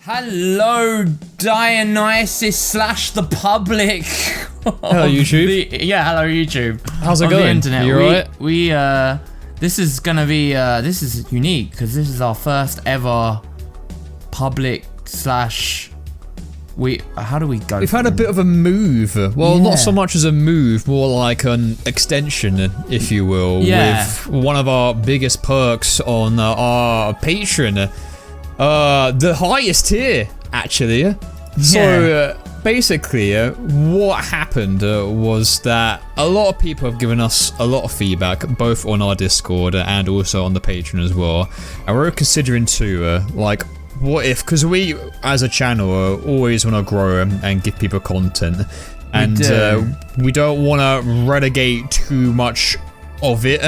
Hello, Dionysus / the public. Hello, YouTube. Hello, YouTube. How's it going? The internet. You alright? This is gonna be, this is unique because this is our first ever public / how do we go? We've had a bit of a move. Well, not so much as a move, more like an extension, if you will, with one of our biggest perks on our Patreon. The highest tier, actually. Yeah. So, basically, what happened was that a lot of people have given us a lot of feedback, both on our Discord and also on the Patreon as well. And we're considering to, what if, because we, as a channel, always want to grow and give people content. And we don't want to relegate too much of it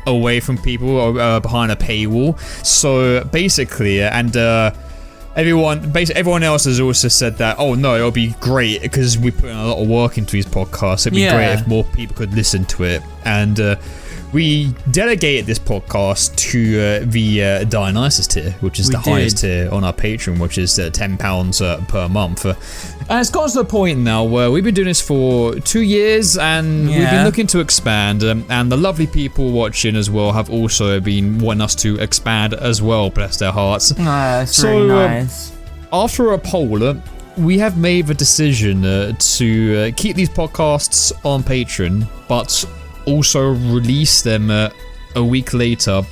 away from people behind a paywall. So basically, everyone else has also said that, oh no, it'll be great because we put in a lot of work into these podcasts. It'd be great if more people could listen to it. And we delegated this podcast to the Dionysus tier, which is the highest tier on our Patreon, which is £10 per month. And it's gotten to the point now where we've been doing this for 2 years and we've been looking to expand. And the lovely people watching as well have also been wanting us to expand as well, bless their hearts. That's really nice. After a poll, we have made the decision to keep these podcasts on Patreon, but also release them a week later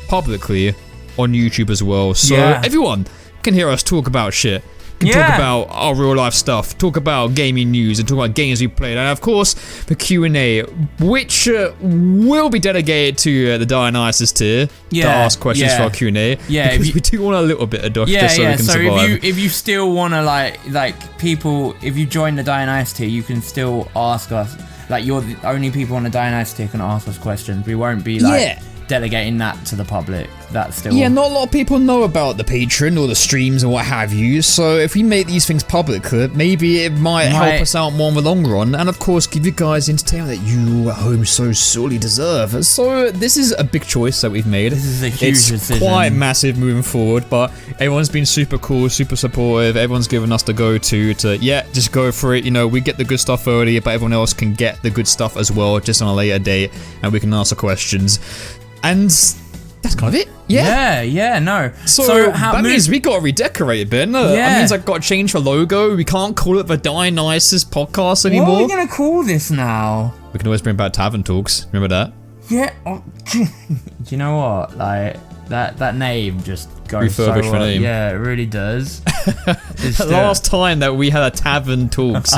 publicly on YouTube as well, so everyone can hear us talk about shit, talk about our real life stuff, talk about gaming news, and talk about games we played, and of course the Q&A, which will be delegated to the Dionysus tier to ask questions for our Q&A, because we do want a little bit of just so we can survive. If you still want to like people, if you join the Dionysus tier, you can still ask us. Like, you're the only people on the Dionysus tier can ask us questions. We won't be delegating that to the public. That's still not a lot of people know about the Patreon or the streams and what have you. So if we make these things public, maybe it might help us out more in the long run, and of course give you guys the entertainment that you at home so sorely deserve. So this is a big choice that we've made. This is a huge decision. It's quite massive moving forward, but everyone's been super cool, super supportive. Everyone's given us the go-to to just go for it. You know, we get the good stuff earlier, but everyone else can get the good stuff as well, just on a later date, and we can answer questions. And that's kind of it. So that means we got to redecorate it, Ben. That means I've got to change the logo. We can't call it the Dionysus podcast anymore. What are we going to call this now? We can always bring back Tavern Talks. Remember that? Yeah. Do you know what? Like, that name just goes refurbished the name. Yeah, it really does. The last time that we had a Tavern Talks,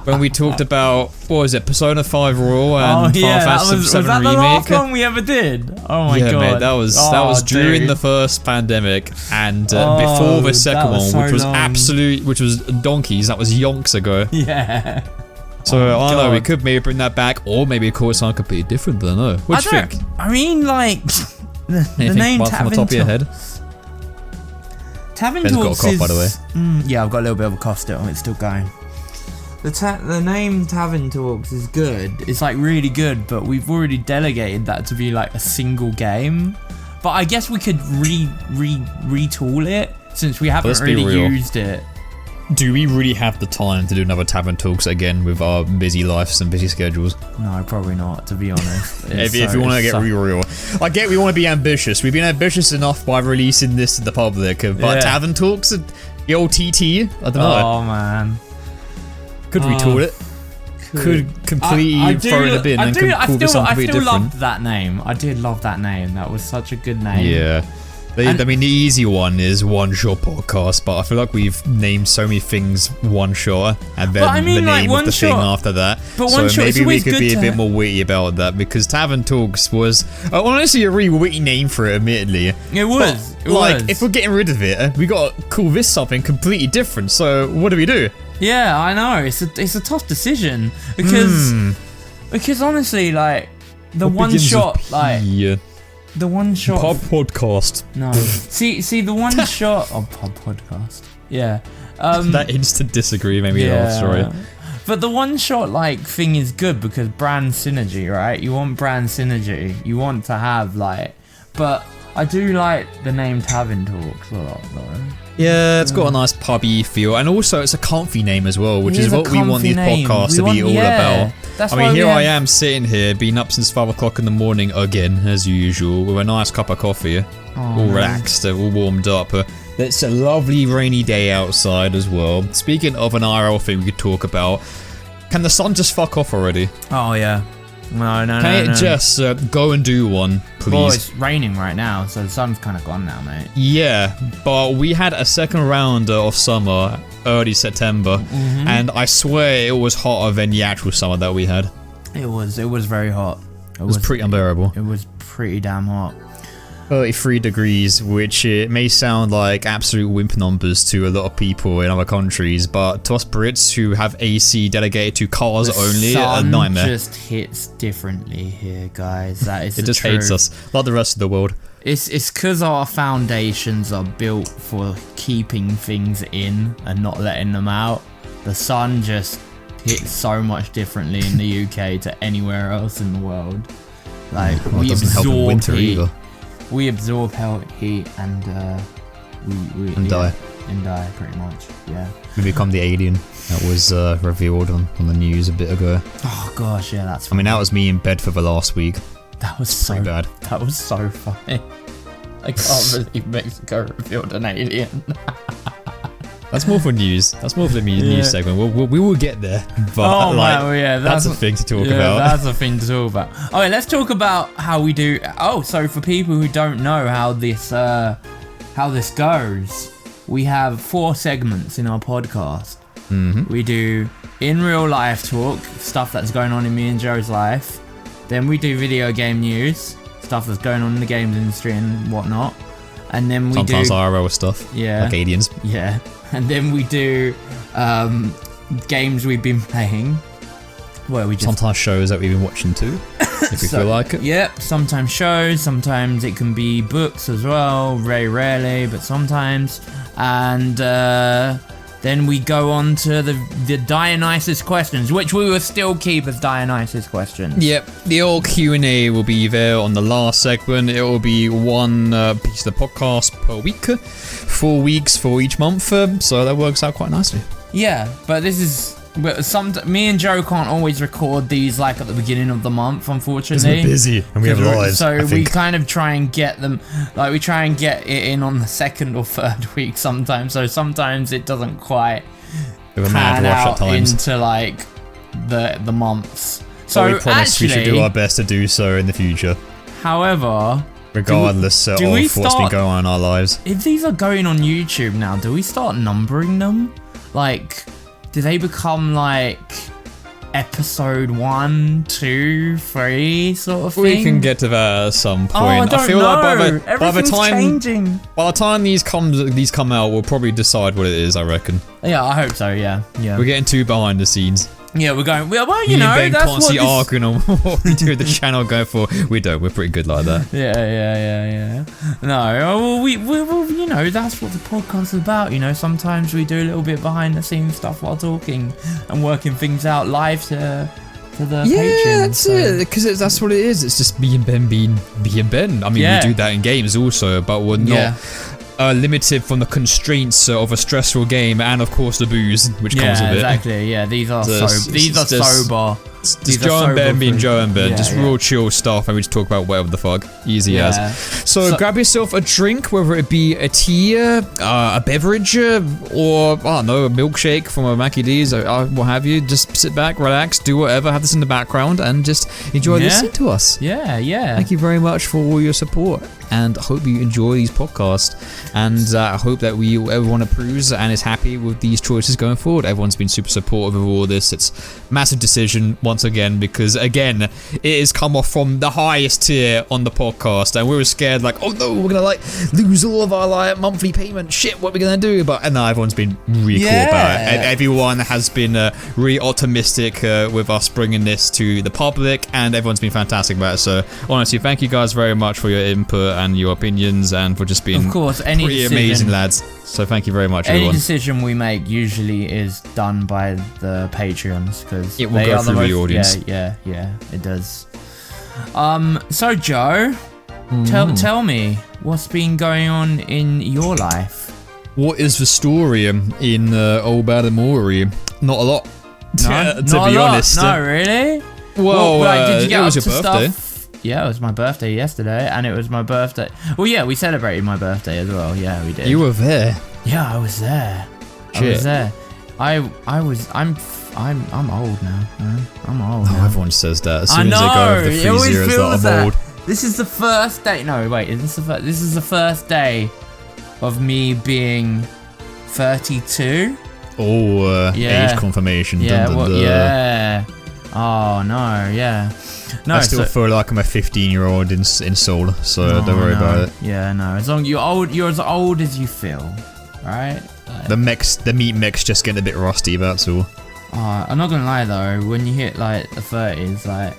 when we talked about, what was it, Persona 5 Royal and Final Fantasy 7 Remake. Was that the last one we ever did? Oh my god. Yeah, mate, that was during the first pandemic and before the second one, which was donkeys. That was yonks ago. Yeah. So I don't know, we could maybe bring that back, or maybe call it something completely different. I don't know. What do you think? I mean, like, the name Tavern Talks. Tavern Ben's Talks got a cough, by the way. I've got a little bit of a cough still. It's still going. The name Tavern Talks is good. It's like really good, but we've already delegated that to be like a single game. But I guess we could retool it since we haven't really used it. Do we really have the time to do another Tavern Talks again with our busy lives and busy schedules? No, probably not, to be honest. if you want to get real. I get we want to be ambitious. We've been ambitious enough by releasing this to the public, but Tavern Talks, the old TT, I don't know. Oh, man. Could retool it. Could completely throw it in a bin and call this something completely different. I still loved that name. I did love that name. That was such a good name. Yeah. I mean, the easy one is One Shot Podcast, but I feel like we've named so many things One Shot, and then the name of the thing after that. But so maybe we could be a bit more witty about that, because Tavern Talks was honestly a really witty name for it, admittedly. It was. If we're getting rid of it, we got to call this something completely different. So what do we do? Yeah, I know. It's a tough decision because honestly, like the One Shot, the One Shot Pub Podcast. No. see the One Shot Pub Podcast. Yeah. That instant disagree made me laugh, sorry. But the One Shot thing is good because brand synergy, right? You want brand synergy. You want to have but I do like the name Tavern Talks a lot though. Yeah, it's got a nice pubby feel, and also it's a comfy name as well, which is what we want these podcasts to be all about. I mean, here I am sitting here, been up since 5 o'clock in the morning again, as usual, with a nice cup of coffee, all relaxed, all warmed up. It's a lovely rainy day outside as well. Speaking of an IRL thing we could talk about, can the sun just fuck off already? Oh yeah. No. Can it just go and do one, please? Well, it's raining right now, so the sun's kind of gone now, mate. Yeah, but we had a second round of summer, early September, and I swear it was hotter than the actual summer that we had. It was very hot. It was pretty unbearable. It was pretty damn hot. 33 degrees, which it may sound like absolute wimp numbers to a lot of people in other countries, but to us Brits who have AC dedicated to cars only, a nightmare. It just hits differently here, guys. That is it just hates us, like the rest of the world. It's because our foundations are built for keeping things in and not letting them out. The sun just hits so much differently in the UK to anywhere else in the world. Like, we absorb winter heat. Either. We absorb heat and we die. And die, pretty much. Yeah. We become the alien that was revealed on the news a bit ago. Oh gosh, yeah, that's funny. I mean, that was me in bed for the last week. That was so bad. That was so funny. I can't believe Mexico revealed an alien. That's more for news. That's more for the news segment. We will get there. But that's a thing to talk about. That's a thing to talk about. Okay, let's talk about how we do. Oh, so for people who don't know how this goes, we have 4 segments in our podcast. We do in real life talk, stuff that's going on in me and Joe's life. Then we do video game news, stuff that's going on in the games industry and whatnot. And then we sometimes IRL stuff. Yeah. Like aliens. Yeah. And then we do games we've been playing. Where we just sometimes shows that we've been watching too, if we feel like it. Yep, sometimes shows, sometimes it can be books as well, very rarely, but sometimes. And then we go on to the Dionysus questions, which we will still keep as Dionysus questions. Yep, the old Q&A will be there on the last segment. It will be one piece of the podcast per week, 4 weeks for each month, so that works out quite nicely. Yeah, but this is... me and Joe can't always record these like at the beginning of the month, unfortunately. We're busy and we have lives. So we kind of try and get them, like we try and get it in on the 2nd or 3rd week sometimes. So sometimes it doesn't quite pan out into like the months. So we promise we should do our best to do so in the future. However, regardless of what's been going on in our lives. If these are going on YouTube now, do we start numbering them? Like, do they become like episode 1, 2, 3 sort of thing? We can get to that at some point. I don't know. Like by the time these come out, we'll probably decide what it is, I reckon. Yeah, I hope so. Yeah. We're getting too behind the scenes. Yeah, we're going. Well, you know, that's what constantly arguing on what we do with the channel going for. We don't. We're pretty good like that. Yeah. No, well, we you know, that's what the podcast is about. You know, sometimes we do a little bit behind the scenes stuff while talking and working things out live to the Patreon. Yeah, that's it. Because that's what it is. It's just me and Ben being Ben. I mean, we do that in games also, but we're not. Limited from the constraints of a stressful game and of course the booze which comes with it. Exactly. Yeah, these are sober. Just Joe and Ben being Joe and Ben, just real chill stuff, and we just talk about whatever the fuck, easy as. So grab yourself a drink, whether it be a tea, a beverage, or I don't know, a milkshake from a Mackie D's, what have you. Just sit back, relax, do whatever, have this in the background, and just enjoy listening to us. Yeah. Thank you very much for all your support, and I hope you enjoy these podcasts, and I hope that everyone approves and is happy with these choices going forward. Everyone's been super supportive of all this. It's a massive decision once again, because again, it has come off from the highest tier on the podcast, and we were scared like, oh no, we're gonna lose all of our monthly payment. Shit, what are we gonna do? But no, everyone's been really cool about it. Everyone has been really optimistic with us bringing this to the public, and everyone's been fantastic about it. So honestly, thank you guys very much for your input and your opinions, and for just being pretty amazing lads. So thank you very much, everyone. Any decision we make usually is done by the Patreons, because it will go through the audience. Yeah, it does. So Joe, tell me what's been going on in your life. What is the story in Old Badamori? Not a lot. No, to be honest. No, really? Well, did you get it was up your to birthday. stuff? Yeah, it was my birthday yesterday, and it was my birthday. Well, yeah, we celebrated my birthday as well. Yeah, we did. You were there. Yeah, I was there. Shit. I was there. I'm old now, man. I'm old now. Everyone says that as soon I know, as they go over the it 3 always zeros feels that I'm old. This is the first day. No, wait. This is the first day of me being 32. Oh, age confirmation. Yeah. Dun, dun, dun. Yeah. Oh no. Yeah. No. I still feel like I'm a 15-year-old in soul, so don't worry about it. Yeah. No. As long you're as old as you feel, right? The meat mix just getting a bit rusty. That's all. I'm not gonna lie though. When you hit like the 30s, like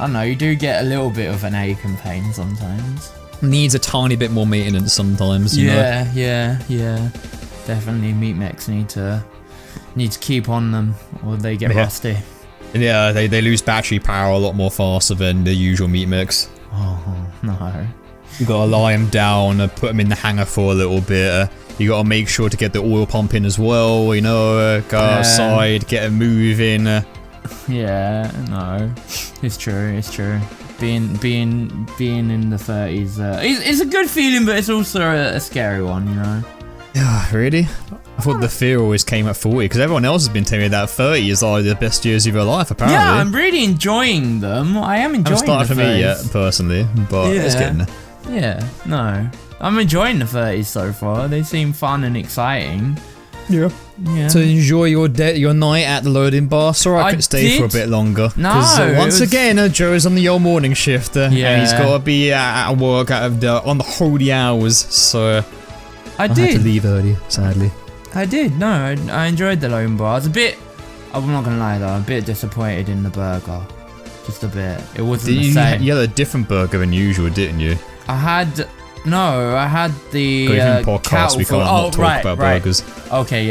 I don't know, you do get a little bit of an ache and pain sometimes. Needs a tiny bit more maintenance sometimes. You know? Yeah. Definitely, meat mechs need to keep on them, or they get rusty. Yeah, they lose battery power a lot more faster than the usual meat mix. Oh no! You gotta lie them down, put them in the hangar for a little bit. You gotta make sure to get the oil pump in as well. You know, go outside, get them moving. Yeah, no, it's true. Being in the 30s, it's a good feeling, but it's also a scary one, you know. Yeah, really? I thought the fear always came at 40, because everyone else has been telling me that 30 is like the best years of your life, apparently. Yeah, I'm really enjoying them. I am enjoying them. Haven't started for me yet, personally, but it's getting there. Yeah, no. I'm enjoying the 30s so far. They seem fun and exciting. Yeah. To enjoy your night at the loading bar. Sorry I couldn't stay for a bit longer. Because once again, Joe's on the old morning shift, and he's got to be at work on the holy hours, so I had to leave early, sadly. I did. No, I enjoyed the loading bar. I was a bit, I'm not going to lie though, I'm a bit disappointed in the burger. Just a bit. It wasn't the same. You had a different burger than usual, didn't you? I had the podcast. We can't not talk about burgers. Okay,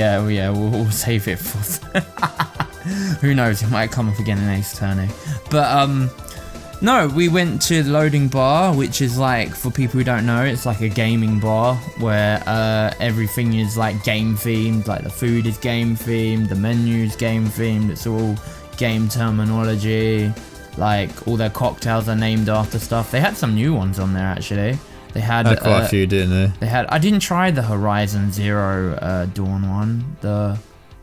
we'll save it for. Who knows? It might come up again in Ace Attorney. But no, we went to the loading bar, which is like, for people who don't know, it's like a gaming bar where everything is like game themed. Like the food is game themed, the menu's game themed. It's all game terminology. Like all their cocktails are named after stuff. They had some new ones on there actually. They had quite a few, didn't they? They had. I didn't try the Horizon Zero Dawn one.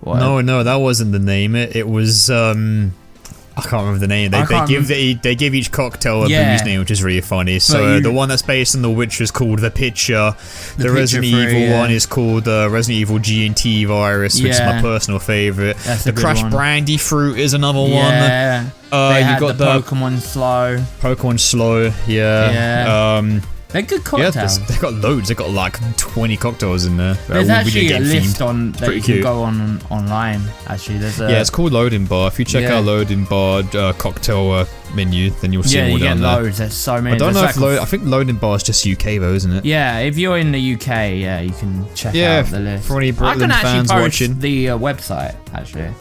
No, that wasn't the name. It was I can't remember the name. They give each cocktail a booze name, which is really funny. So the one that's based on The Witcher is called The Pitcher. The Resident Evil one is called Resident Evil G&T Virus, which is my personal favourite. The Crash Brandy Fruit is another one. They had the Pokemon Slow. Yeah. They're good cocktails. Yeah, they've got loads. They've got like 20 cocktails in there. There's actually a list on that you can go on online. Actually, it's called Loading Bar. If you check out Loading Bar cocktail menu, then you'll see all down there. Yeah, you get loads. There's so many. I don't know if I think Loading Bar is just UK though, isn't it? Yeah, if you're in the UK, you can check out the list. For any Brooklyn fans watching, the website actually.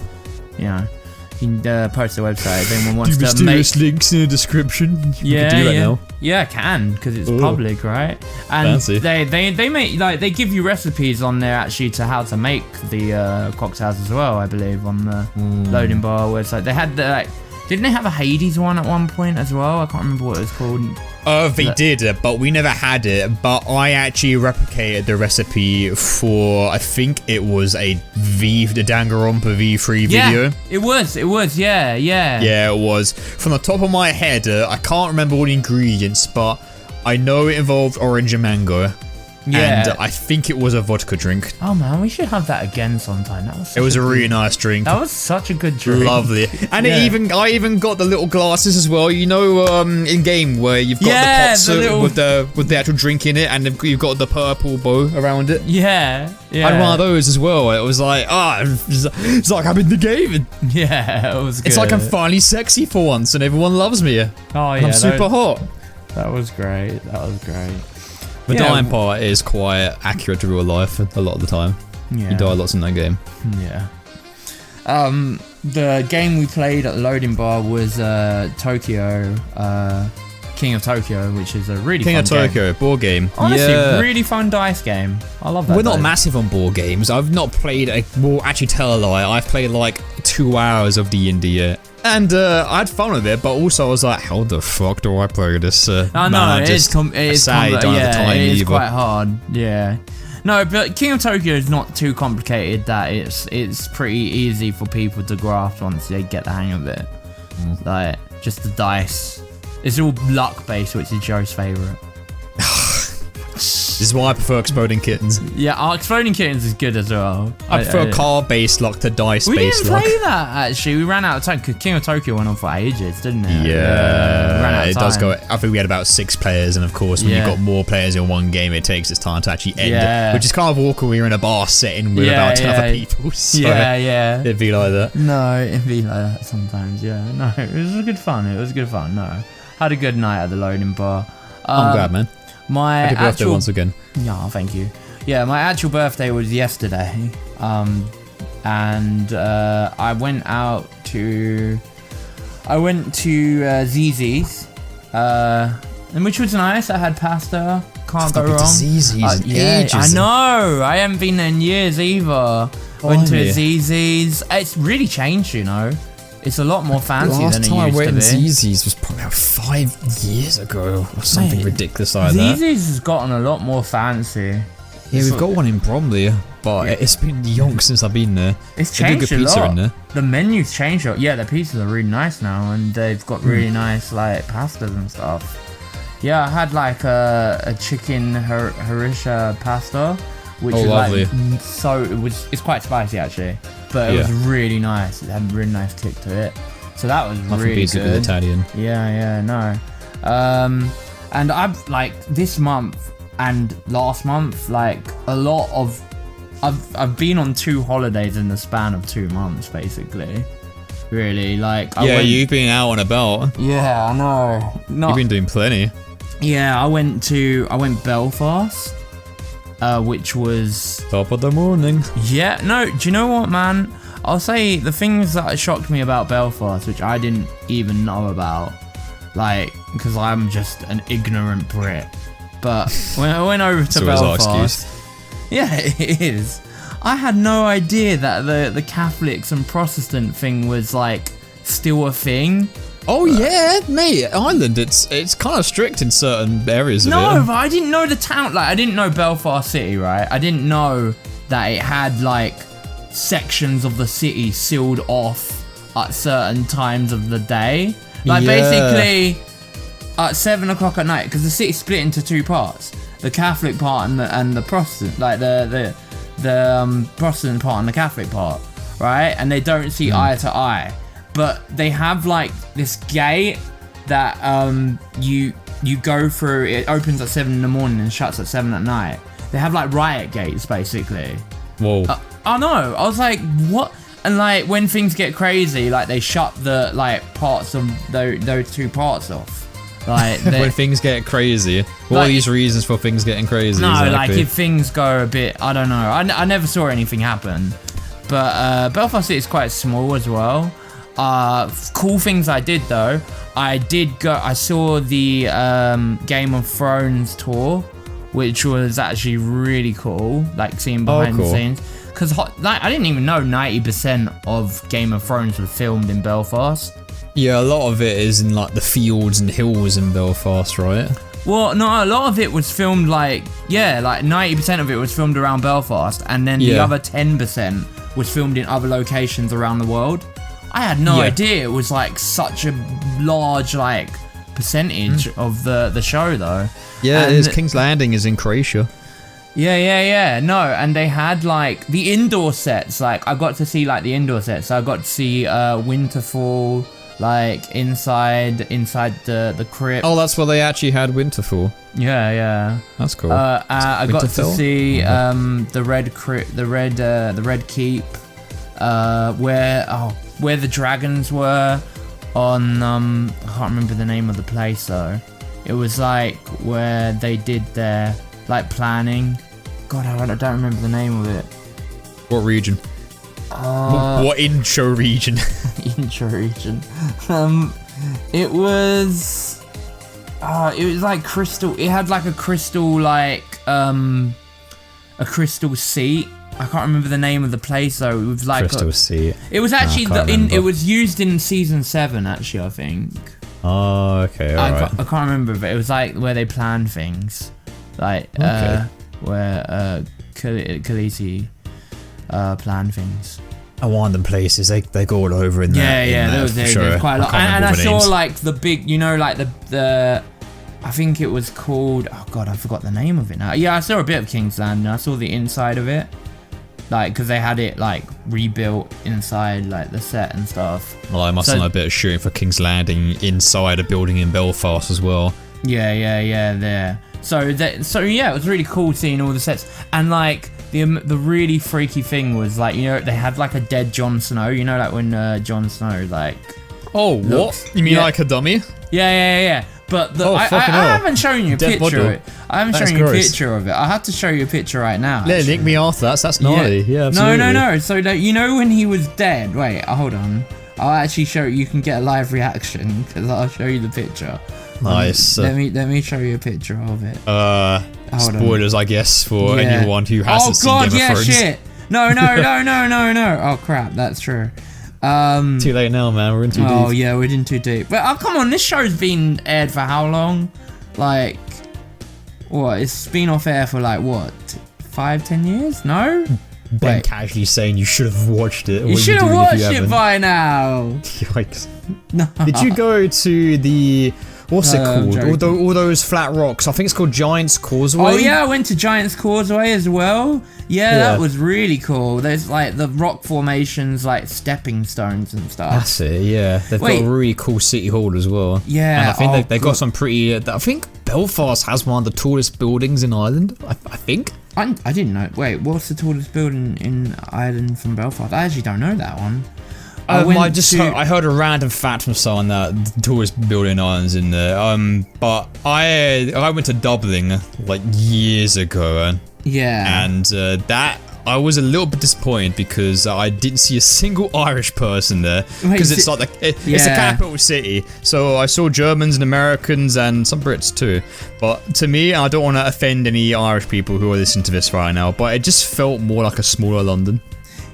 You know. You can post the website if anyone wants to mysterious links in the description. You can do that now. Yeah, I can, because it's public, right? And fancy. they make, like, they give you recipes on there actually to how to make the cocktails as well, I believe, on the Loading Bar website. They had the didn't they have a Hades one at one point as well? I can't remember what it was called. They did, but we never had it. But I actually replicated the recipe for, I think it was the Danganronpa V3 video. It was, yeah. Yeah, it was. From the top of my head, I can't remember all the ingredients, but I know it involved orange and mango. Yeah. And I think it was a vodka drink. Oh man, we should have that again sometime. It was a really nice drink. That was such a good drink. Lovely. And I even got the little glasses as well. You know, in game where you've got the pots with the actual drink in it, and you've got the purple bow around it. Yeah. I had one of those as well. It was like, it's like I'm in the game. Yeah, it was good. It's like I'm finally sexy for once, and everyone loves me. Oh yeah, I'm super hot. That was great. The dying part is quite accurate to real life a lot of the time. Yeah. You die lots in that game. Yeah. The game we played at the Loading Bar was Tokyo King of Tokyo, which is a really King fun of Tokyo, game. board game. Honestly, yeah. really fun dice game. I love that. We're not massive on board games. I've not played well, actually tell a lie. I've played like 2 hours of D&D, and I had fun with it, but also I was like, how the fuck do I play this? I know, it is quite hard. Yeah. No, but King of Tokyo is not too complicated. That it's pretty easy for people to grasp once they get the hang of it. Like, just the dice. It's all luck based, which is Joe's favourite. This is why I prefer Exploding Kittens. Yeah, Exploding Kittens is good as well. I prefer card-based luck to dice-based luck. We didn't play that, actually. We ran out of time, because King of Tokyo went on for ages, didn't it? Yeah, ran out of it time. does go. I think we had about 6 players, and of course, when you've got more players in one game, it takes its time to actually end it. Which is kind of awkward when you're in a bar setting with about 10 other people. So it'd be like that. No, it'd be like that sometimes, yeah. No, it was good fun. No. Had a good night at the loading bar. I'm glad, man. Happy birthday once again. Yeah, thank you. Yeah, my actual birthday was yesterday, and I went to ZZ's, and which was nice. I had pasta. Can't go wrong. ZZ's in ages. I know. I haven't been there in years either. Went to ZZ's. It's really changed, you know. It's a lot more fancy than it used to be. Last time I went to ZZ's was probably about 5 years ago or something ridiculous like that. ZZ's has gotten a lot more fancy. Yeah, we've got one in Bromley, but it's been yonks since I've been there. It's changed good pizza a lot. In there. The menu's changed a lot. Yeah, the pizzas are really nice now, and they've got really nice like pastas and stuff. Yeah, I had like a chicken harisha pasta, which was lovely. like it's quite spicy actually, but it was really nice. It had a really nice kick to it, so that was really pizza good. With Italian. No. And I've like this month and last month, like a lot of I've been on 2 holidays in the span of 2 months, basically. Really, like you've been out and about. Yeah, I know. You've been doing plenty. Yeah, I went Belfast, which was top of the morning. Yeah, no, do you know what, man? I'll say the things that shocked me about Belfast, which I didn't even know about, like, because I'm just an ignorant Brit. But when I went over to Belfast, yeah, it is. I had no idea that the Catholics and Protestant thing was like still a thing. Oh yeah, mate. Ireland, it's kind of strict in certain areas of it. No, but I didn't know the town. Like, I didn't know Belfast City, right? I didn't know that it had like sections of the city sealed off at certain times of the day. Like basically at 7 o'clock at night, because the city's split into 2 parts: the Catholic part and the Protestant, like the Protestant part and the Catholic part, right? And they don't see eye to eye. But they have like this gate that you go through. It opens at 7 in the morning and shuts at 7 at night. They have like riot gates, basically. Whoa. I know. I was like, what? And like when things get crazy, like they shut the like parts of those 2 parts off. Like when things get crazy. What are these reasons for things getting crazy? No, exactly? like if things go a bit, I don't know. I never saw anything happen. But Belfast City is quite small as well. Cool things I did though. I saw the Game of Thrones tour, which was actually really cool, like seeing behind the scenes. Because like, I didn't even know 90% of Game of Thrones was filmed in Belfast. Yeah, a lot of it is in like the fields and hills in Belfast, right? Well, no, a lot of it was filmed like 90% of it was filmed around Belfast, and then the other 10% was filmed in other locations around the world. I had no idea it was like such a large like percentage of the show though. Yeah, it is. King's Landing is in Croatia. Yeah. No, and they had like the indoor sets. Like I got to see like the indoor sets. I got to see Winterfall, like inside the crypt. Oh, that's where they actually had Winterfall. Yeah. That's cool. I got to see the Red Keep, where the dragons were on I can't remember the name of the place though. It was like where they did their like planning. God, I don't remember the name of it. What region? What intro region? Intro region. It was it was like crystal. It had like a crystal a crystal seat. I can't remember the name of the place though. It was like crystal seat. It was actually it was used in season 7 actually, I think. Oh, okay, alright. I can't remember, but it was like where they plan things, like where Khaleesi planned things. I want them places. They go all over in there. Yeah, there was quite a lot. And I saw like the big, like the I think it was called, oh god, I forgot the name of it now. Yeah, I saw a bit of King's Landing. I saw the inside of it, like because they had it like rebuilt inside like the set and stuff. Well, I must have done a bit of shooting for King's Landing inside a building in Belfast as well. Yeah, there. So yeah, it was really cool seeing all the sets, and like the really freaky thing was like, they had like a dead Jon Snow, like when Jon Snow like. Oh, what? You mean like a dummy? Yeah. But I haven't shown you a picture of it. I haven't shown you a picture of it. I have to show you a picture right now. Yeah, link me after that. That's gnarly. Yeah, absolutely. No. So when he was dead. Wait, hold on. I'll actually show you. You can get a live reaction because I'll show you the picture. Nice. Let me show you a picture of it. Spoilers, I guess, for anyone who hasn't seen Game of Thrones. Shit. No. Oh crap, that's true. Too late now, man. We're in too deep. Oh yeah, we're in too deep. But come on, this show's been aired for how long? Like, what? It's been off air for like what? 5-10 years? No. Ben casually saying you should have watched it. You should have watched it by now. Yikes. No. Did you go to the... What's it called? All those flat rocks. I think it's called Giant's Causeway. Oh yeah, I went to Giant's Causeway as well. Yeah, that was really cool. There's like the rock formations, like stepping stones and stuff. That's it. Yeah, they've got a really cool city hall as well. Yeah, and I think they've got some pretty. I think Belfast has one of the tallest buildings in Ireland. I think. I didn't know. Wait, what's the tallest building in Ireland from Belfast? I actually don't know that one. I heard a random fact from someone that the tallest building in Ireland's in there. But I went to Dublin like years ago. Yeah. And that I was a little bit disappointed because I didn't see a single Irish person there because it's like it's a capital city. So I saw Germans and Americans and some Brits too. But to me, I don't want to offend any Irish people who are listening to this right now, but it just felt more like a smaller London.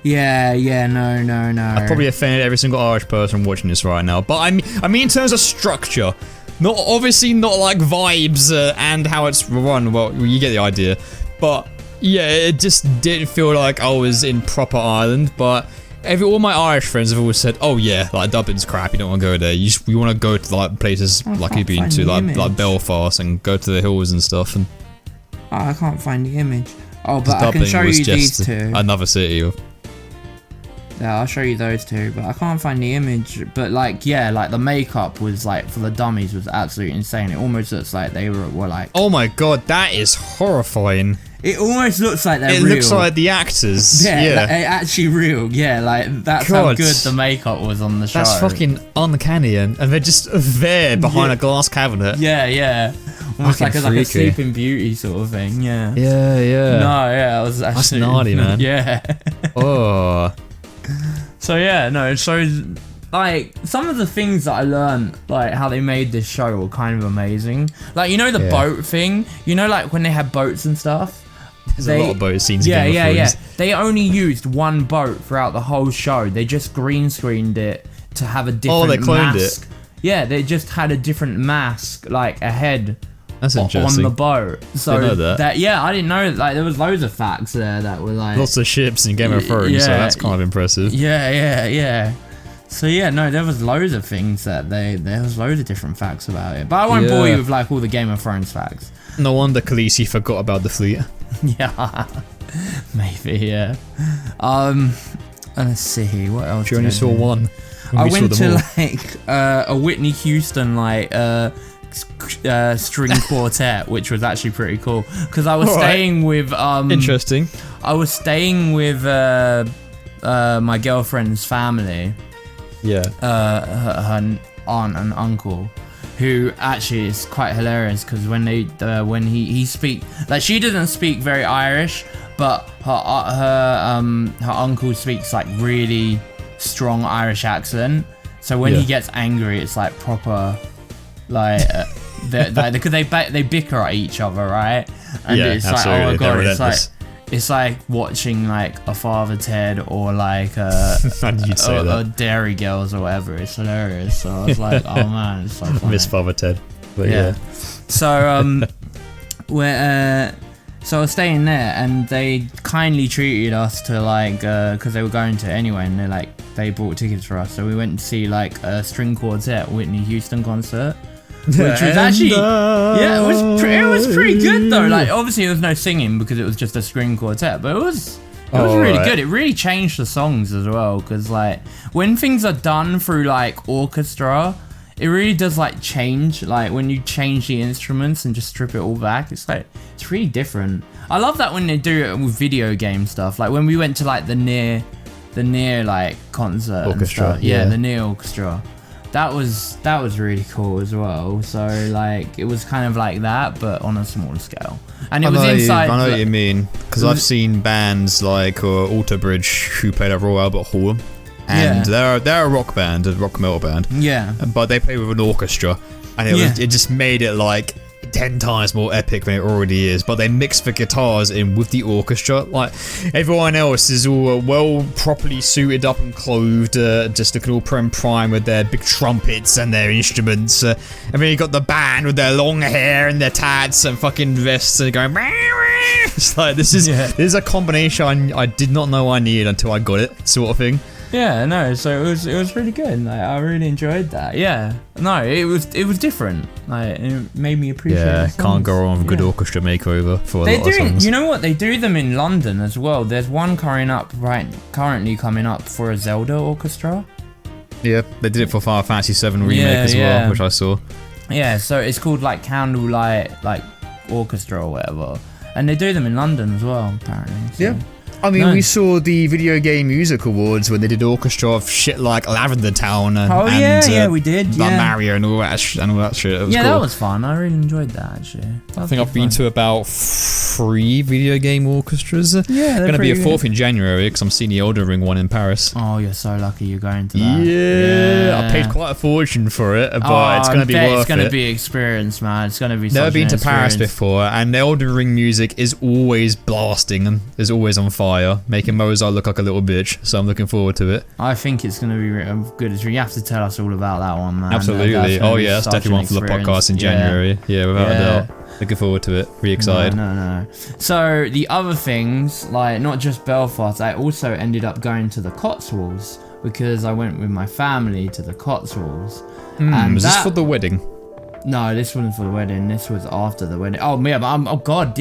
Yeah, no. I probably offended every single Irish person watching this right now. But I mean in terms of structure, not like vibes and how it's run. Well, you get the idea. But yeah, it just didn't feel like I was in proper Ireland. But all my Irish friends have always said, "Oh yeah, like Dublin's crap. You don't want to go there. You want to go to like places like you've been to, like Belfast, and go to the hills and stuff." And I can't find the image. Oh, but I can show you these two. Another city. Yeah, I'll show you those two, but I can't find the image. But like the makeup was like for the dummies was absolutely insane. It almost looks like they were like. Oh my god, that is horrifying. It almost looks like they're real. It looks like the actors. Yeah. Like, actually real. Yeah, like that's how good the makeup was on the show. That's fucking uncanny, and they're just there behind a glass cabinet. Yeah. Almost like a Sleeping Beauty sort of thing. Yeah. Yeah. No, yeah, it was actually. That's gnarly, man. Yeah. Oh. So yeah, no, it shows like some of the things that I learned, like how they made this show were kind of amazing. Like the boat thing, like when they had boats and stuff. There's a lot of boat scenes in Game of Thrones. They only used one boat throughout the whole show. They just green screened it to have a different they cloned mask. It. Yeah, they just had a different mask, like a head. That's interesting. On the boat. So I know that. I didn't know. Like there was loads of facts there that were like lots of ships in Game of Thrones. So that's kind of impressive. Yeah. So yeah, no, there was loads of things that there was loads of different facts about it. But I won't bore you with like all the Game of Thrones facts. No wonder Khaleesi forgot about the fleet. Yeah, maybe. Yeah. Let's see what else. You only saw one. I went to like a Whitney Houston like string quartet, which was actually pretty cool because I was staying with interesting. I was staying with my girlfriend's family. Yeah. Her aunt and uncle, who actually is quite hilarious because when he speak, like she doesn't speak very Irish, but her uncle speaks like really strong Irish accent. So when he gets angry, it's like proper, like because they bicker at each other, right? And it's absolutely. like, oh my god, it's like watching like a Father Ted or like or Dairy Girls or whatever. It's hilarious. So I was like, oh man, it's so funny. Miss Father Ted, but yeah. So so I was staying there, and they kindly treated us to like because they were going to anyway, and they bought tickets for us. So we went to see like a string quartet Whitney Houston concert. Which was actually, it was pretty good though. Like, obviously there was no singing because it was just a string quartet, but it was really good. It really changed the songs as well, because like when things are done through like orchestra, it really does like change. Like when you change the instruments and just strip it all back, it's really different. I love that when they do it with video game stuff. Like when we went to like the near like concert orchestra, and stuff. The near orchestra. That was really cool as well. So like it was kind of like that, but on a smaller scale. And it was inside. I know what you mean, because I've seen bands like Alter Bridge who played at Royal Albert Hall, and they're a rock band, a rock metal band. Yeah. But they play with an orchestra, and it just made it like 10 times more epic than it already is. But they mix the guitars in with the orchestra. Like everyone else is all well properly suited up and clothed, just looking all prim prime with their big trumpets and their instruments. And then you got the band with their long hair and their tats and fucking vests and going. It's like this is a combination I did not know I needed until I got it, sort of thing. Yeah, no, so it was really good. Like I really enjoyed that. Yeah, no, it was different. Like it made me appreciate. Yeah, can't go wrong with a good orchestra makeover for a lot of songs. You know what? They do them in London as well. There's one currently coming up for a Zelda orchestra. Yeah, they did it for Final Fantasy VII remake as well, which I saw. Yeah, so it's called like Candlelight like Orchestra or whatever, and they do them in London as well apparently. So. Yeah. I mean, we saw the Video Game Music Awards when they did orchestra of shit like Lavender Town and we did. Mario and all that shit. It was cool. That was fun. I really enjoyed that actually. I think I've been to about 3 video game orchestras. Yeah, going to be a 4th in January because I'm seeing the Elden Ring one in Paris. Oh, you're so lucky you're going to that. Yeah, I paid quite a fortune for it, but it's going to be worth it. It's going to be experience, man. It's going to be. Never been to Paris before, and the Elden Ring music is always blasting and is always on fire, making Mozart look like a little bitch. So I'm looking forward to it. I think it's going to be good. You have to tell us all about that one, man. Absolutely. Oh yeah, that's definitely one for the podcast in January. Yeah, without a doubt. Looking forward to it. Really excited. No. So the other things, like not just Belfast, I also ended up going to the Cotswolds because I went with my family to the Cotswolds. Was this for the wedding? No, this wasn't for the wedding. This was after the wedding. Oh, yeah, but God,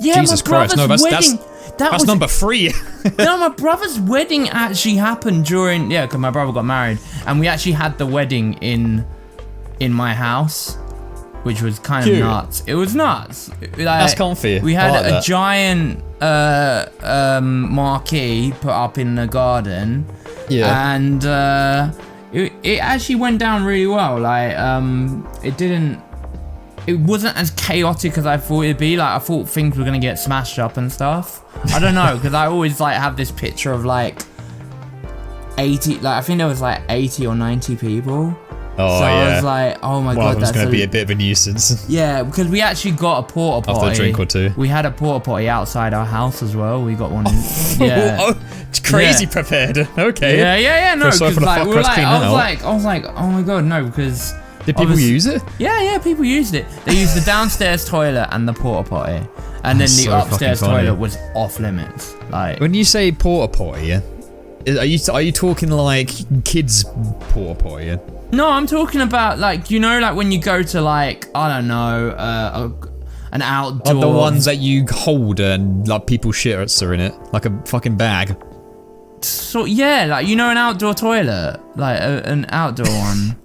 Jesus Christ! No, that's number 3. No, my brother's wedding actually happened during because my brother got married, and we actually had the wedding in my house, which was kind of nuts. It was nuts. That's comfy. We had a giant marquee put up in the garden, and. It actually went down really well. Like, it wasn't as chaotic as I thought it'd be. Like, I thought things were gonna get smashed up and stuff. I don't know, because I always like have this picture of like 80. Like, I think there was like 80 or 90 people. Oh, so yeah. I was like, oh my God, that's going to be a bit of a nuisance. Yeah, because we actually got a porta potty. After a drink or two. We had a porta potty outside our house as well. We got one. It's crazy prepared. Okay. Yeah. No, because like, I was like, oh my God, no, because. Did people use it? Yeah, people used it. They used the downstairs toilet and the porta potty, and then the upstairs toilet was off limits. Like, when you say porta potty, are you talking like kids porta potty? No, I'm talking about like, you know, like when you go to like, I don't know, an outdoor. The ones that you hold and like people's shits are in it, like a fucking bag. So yeah, like, you know, an outdoor toilet, like an outdoor one.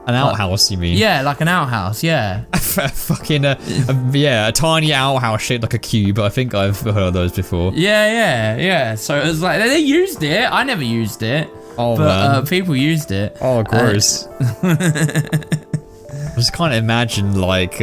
An outhouse, you mean? Yeah, like an outhouse, yeah. Fucking, a tiny outhouse shaped like a cube. I think I've heard of those before. Yeah. So it was like, they used it. I never used it. Oh, but man. People used it. Oh, gross. I just can't imagine, like,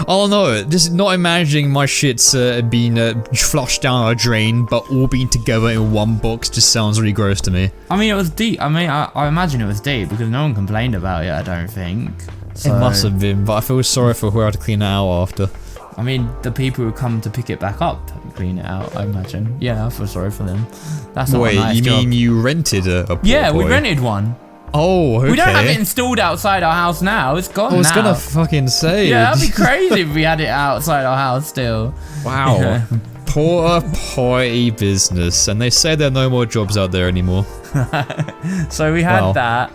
oh no, just not imagining my shits being flushed down a drain, but all being together in one box just sounds really gross to me. I mean, it was deep. I mean, I imagine it was deep because no one complained about it, I don't think. So, it must have been, but I feel sorry for who had to clean it out after. I mean, the people who come to pick it back up to clean it out, I imagine. Yeah, I feel sorry for them. That's not a nice you job. mean you rented a porta Yeah, we potty? rented one. Oh, okay. We don't have it installed outside our house now. It's gone now. I was gonna fucking say. Yeah, that'd be crazy if we had it outside our house still. Wow. Yeah. Porta potty business. And they say there are no more jobs out there anymore. So we had that.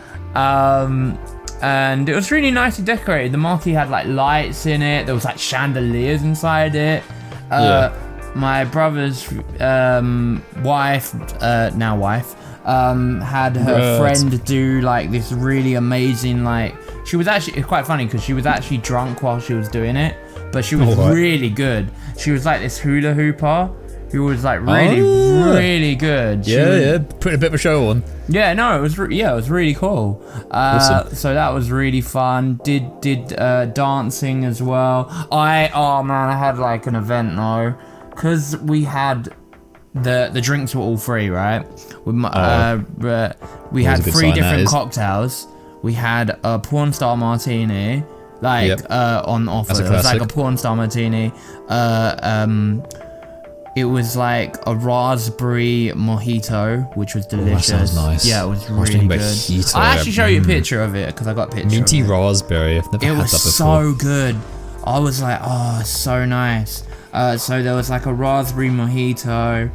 And it was really nicely decorated. The marquee had like lights in it. There was like chandeliers inside it. My brother's wife, now wife, had her friend do like this really amazing, like, she was actually, it's quite funny because she was actually drunk while she was doing it, but she was really good. She was like this hula hooper who was like really good. Yeah, putting a bit of a show on. Yeah, no, it was really cool. Awesome. So that was really fun. Did dancing as well. I had like an event though, because we had the drinks were all free, right? We had 3 different cocktails. We had a porn star martini, on offer. It was like a porn star martini. It was like a raspberry mojito, which was delicious. That sounds nice. Yeah, it was really good. Mojito. I'll actually show you a picture of it because I got a picture. Minty raspberry. I've never had that before. It was so good. I was like, oh, it's so nice. So there was like a raspberry mojito,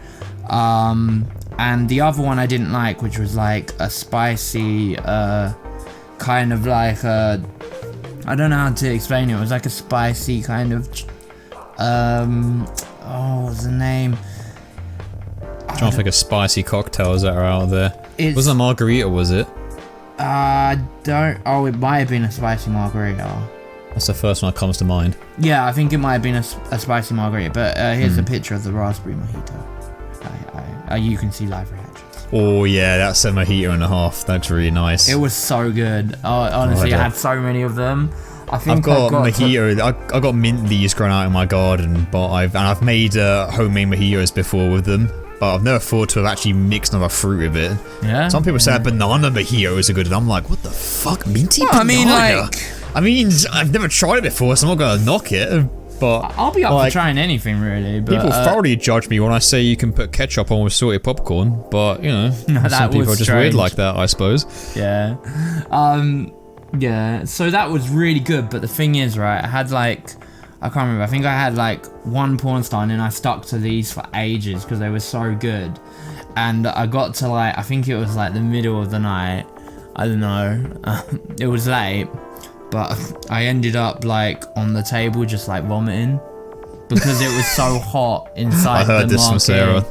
and the other one I didn't like, which was like a spicy, kind of like a, I don't know how to explain it. It was like a spicy kind of, what's the name? I'm trying to think of spicy cocktails that are out there. It wasn't a margarita, was it? It might have been a spicy margarita. That's the first one that comes to mind. Yeah, I think it might have been a spicy margarita, but here's a picture of the raspberry mojito. You can see live reactions. Oh yeah, that's a mojito and a half. That's really nice. It was so good. Honestly, I had so many of them. I've got mojito. I got mint leaves growing out in my garden, but I've made homemade mojitos before with them. But I've never thought to have actually mixed another fruit with it. Yeah. Some people say banana mojitos are good, and I'm like, what the fuck, minty banana? I mean, I've never tried it before, so I'm not gonna knock it. But I'll be up for trying anything really. But, people thoroughly judge me when I say you can put ketchup on with salted popcorn, but you know, some people are just weird like that, I suppose. Yeah. Yeah. So that was really good, but the thing is, right, I had like, I can't remember. I think I had like one porn star, and then I stuck to these for ages because they were so good. And I got to like, I think it was like the middle of the night. I don't know. It was late. But I ended up like on the table just like vomiting because it was so hot inside the marquee. I heard this from Sarah.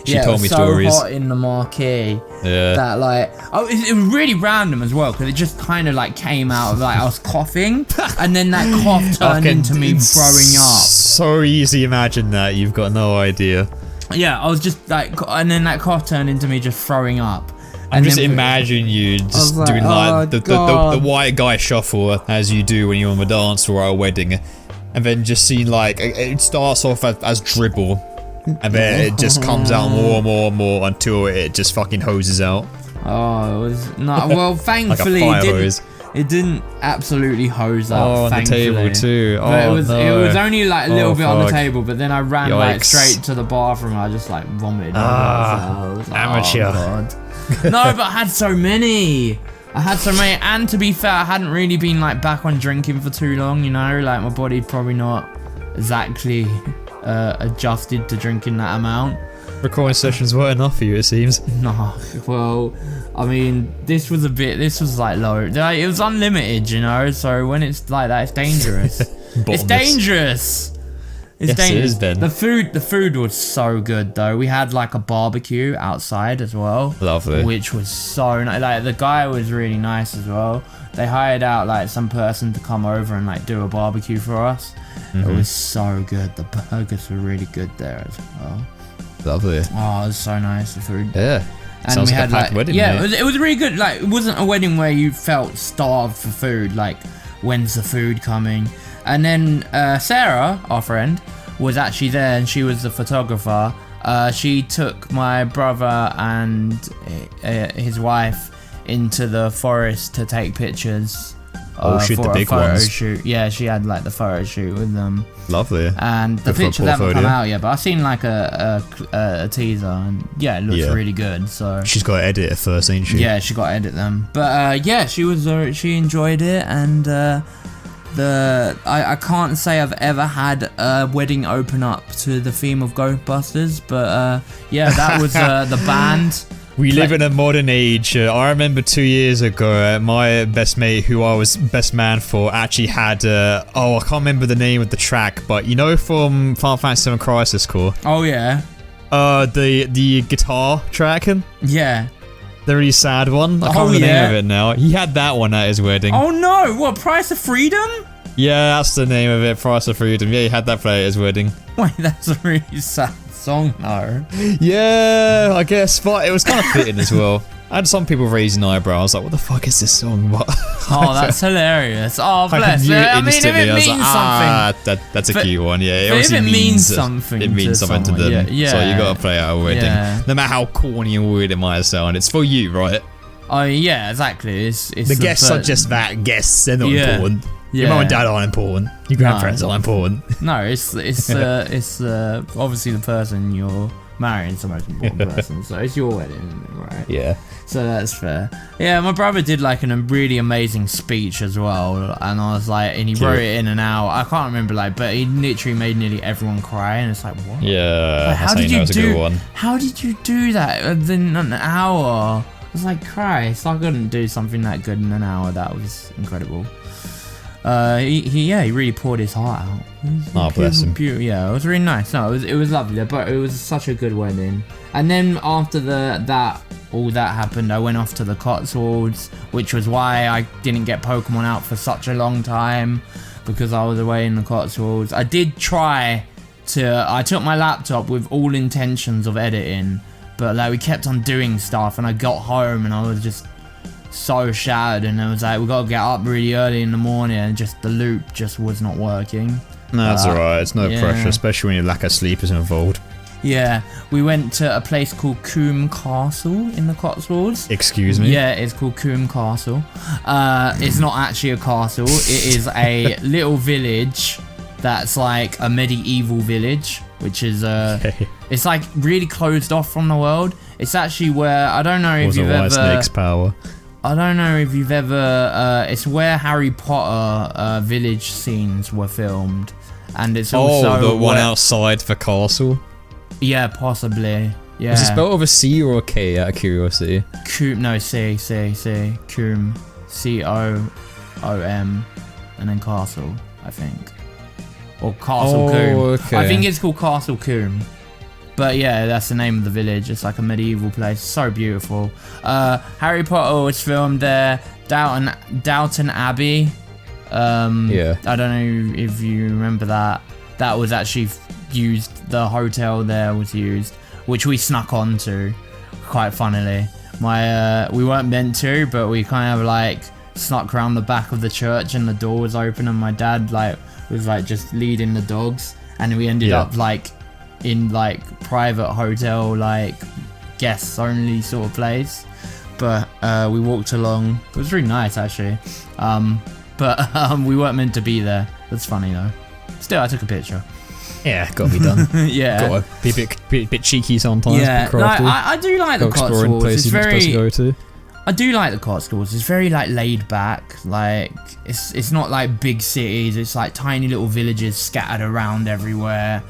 She told me stories. It was so hot in the marquee that like, it was really random as well because it just kind of like came out of like I was coughing and then that cough turned into me throwing up. So easy imagine that, you've got no idea. Yeah, I was just like, and then that cough turned into me just throwing up. And just imagine you just doing like the white guy shuffle as you do when you're on the dance floor at a wedding, and then just seeing like it starts off as dribble, and then it just comes out more and more and more until it just fucking hoses out. Oh, it was not well. Thankfully, like a fire hose. It didn't absolutely hose up. Oh, on the table too. Oh, but it was only like a little bit on the table, but then I ran like straight to the bathroom. I just like vomited. Amateur. Oh, God. No, but I had so many. And to be fair, I hadn't really been like back on drinking for too long, you know, like my body probably not exactly adjusted to drinking that amount. Recording sessions weren't enough for you, it seems. No, well, I mean, this was like low. It was unlimited, you know, so when it's like that, it's dangerous. It's dangerous. It's dangerous. It is, Ben. The food was so good though. We had like a barbecue outside as well. Lovely. Which was so nice. Like the guy was really nice as well. They hired out like some person to come over and like do a barbecue for us. It was so good. The burgers were really good there as well. Lovely. Oh, it was so nice, the food. Yeah. And sounds we like had a packed wedding. Yeah, it was really good. Like, it wasn't a wedding where you felt starved for food. Like, when's the food coming? And then Sarah, our friend, was actually there, and she was the photographer. She took my brother and his wife into the forest to take pictures The big ones. Shoot. Yeah, she had like the photo shoot with them. Lovely. And the pictures haven't come out yet, but I've seen like a teaser, and yeah, it looks really good. So she's got to edit it first, ain't she? Yeah, she got to edit them. But yeah, she enjoyed it, and I can't say I've ever had a wedding open up to the theme of Ghostbusters, but yeah, that was the band. We live in a modern age. I remember 2 years ago, my best mate, who I was best man for, actually had, I can't remember the name of the track, but you know from Final Fantasy VII Crisis Core? Oh, yeah. The guitar track? Yeah. The really sad one? I can't remember the name of it now. He had that one at his wedding. Oh, no. What, Price of Freedom? Yeah, that's the name of it, Price of Freedom. Yeah, he had that play at his wedding. Wait, that's a really sad song, though. Yeah, I guess, but it was kind of fitting as well. I had some people raising eyebrows, like, what the fuck is this song? What? Oh, that's hilarious. Oh, bless. I mean, if it means something. That's a cute one, yeah. If it means something, it means something to them. Yeah. So you gotta play at a wedding. Yeah. No matter how corny and weird it might sound, it's for you, right? Oh, yeah, exactly. It's the guests are just that guests, they're not important. Your mum and dad aren't important. Your grandparents aren't important. No, it's obviously the person you're marrying is the most important person. So it's your wedding, right? Yeah. So that's fair. Yeah, my brother did like a really amazing speech as well, and I was like, and he wrote it in an hour. I can't remember but he literally made nearly everyone cry, and it's like, what? Yeah. Like, how did you do that in an hour? I was like, Christ, I couldn't do something that good in an hour. That was incredible. He really poured his heart out. Bless him. Yeah, it was really nice. No, it was lovely, but it was such a good wedding. And then after all that happened, I went off to the Cotswolds, which was why I didn't get Pokemon out for such a long time, because I was away in the Cotswolds. I did I took my laptop with all intentions of editing, but like we kept on doing stuff, and I got home and I was just so shattered, and I was like, we gotta get up really early in the morning, and just the loop just was not working. No, that's alright, it's no pressure, especially when your lack of sleep is involved. Yeah, we went to a place called Coombe Castle in the Cotswolds. Excuse me? Yeah, it's called Coombe Castle. It's not actually a castle, it is a little village that's like a medieval village, which is it's like really closed off from the world. It's actually where, I don't know if you've ever... Snake's power. I don't know if you've ever... it's where Harry Potter village scenes were filmed. And it's also... the one outside the castle? Yeah, possibly. Yeah. Was it spelled with a C or a K, out of curiosity? Coombe, no, C. Coombe. C-O-O-M. And then Castle, I think. Or Castle Coombe. Okay. I think it's called Castle Coombe. But yeah, that's the name of the village. It's like a medieval place. So beautiful. Harry Potter was filmed there. Downton Abbey. Yeah. I don't know if you remember that. That was actually used. The hotel there was used, which we snuck onto, quite funnily. We weren't meant to, but we kind of like snuck around the back of the church, and the door was open, and my dad was just leading the dogs, and we ended up in private hotel, guests only sort of place. But we walked along. It was really nice actually. But we weren't meant to be there. That's funny though. Still, I took a picture. Yeah, gotta be done. Yeah, gotta be a bit cheeky sometimes. Yeah, I do like the Cotswolds. It's very. To go to. I do like the Cotswolds. It's very laid back. It's not like big cities. It's like tiny little villages scattered around everywhere.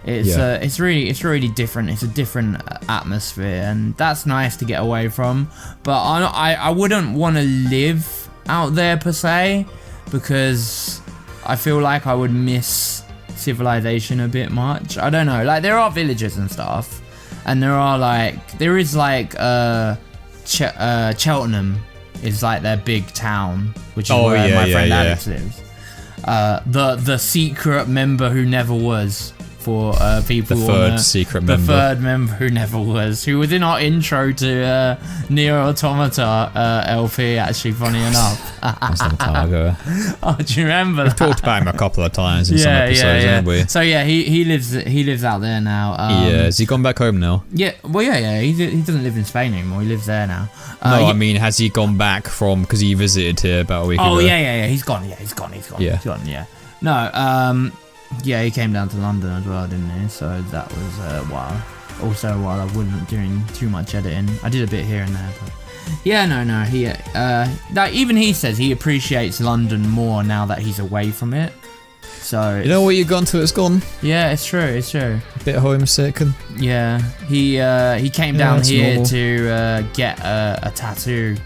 It's really different. It's a different atmosphere, and that's nice to get away from. But I wouldn't want to live out there per se, because I feel like I would miss civilization a bit much. I don't know. There are villages and stuff, and there is Cheltenham is their big town, which is where my friend Alex lives. The secret member who never was for people. The third secret member. The third member who never was, who was in our intro to Nier Automata LP. Actually, funny enough. That's some time ago. Oh, do you remember? We've talked about him a couple of times in some episodes, haven't we? So yeah, he lives out there now. Has he gone back home now? Yeah, well, yeah. He doesn't live in Spain anymore. He lives there now. No, I mean, has he gone back from, because he visited here about a week ago? Oh yeah. He's gone. Yeah, he's gone. Yeah. No, yeah, he came down to London as well, didn't he? So that was a while. Also, while I wasn't doing too much editing, I did a bit here and there. But yeah, no. He, like, even he says he appreciates London more now that he's away from it. So you know what you've gone to? It's gone. Yeah, it's true. A bit homesick. And yeah, he came down here normal. To get a tattoo.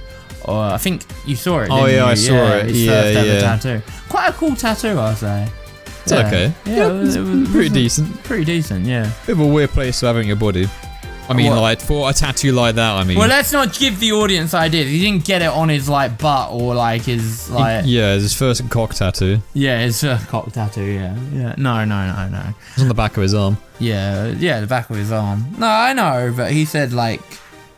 Or I think you saw it. Oh yeah, I saw it. His first ever tattoo. Quite a cool tattoo, I'll say. It's okay. Yeah, it was pretty decent. Pretty decent, yeah. Bit of a weird place to have in your body. I mean, like, for a tattoo like that, I mean... Well, let's not give the audience ideas. He didn't get it on his, like, butt or, like, his, like... Yeah, his first cock tattoo. Yeah, his first cock tattoo, yeah. No. It's on the back of his arm. Yeah, the back of his arm. No, I know, but he said, like,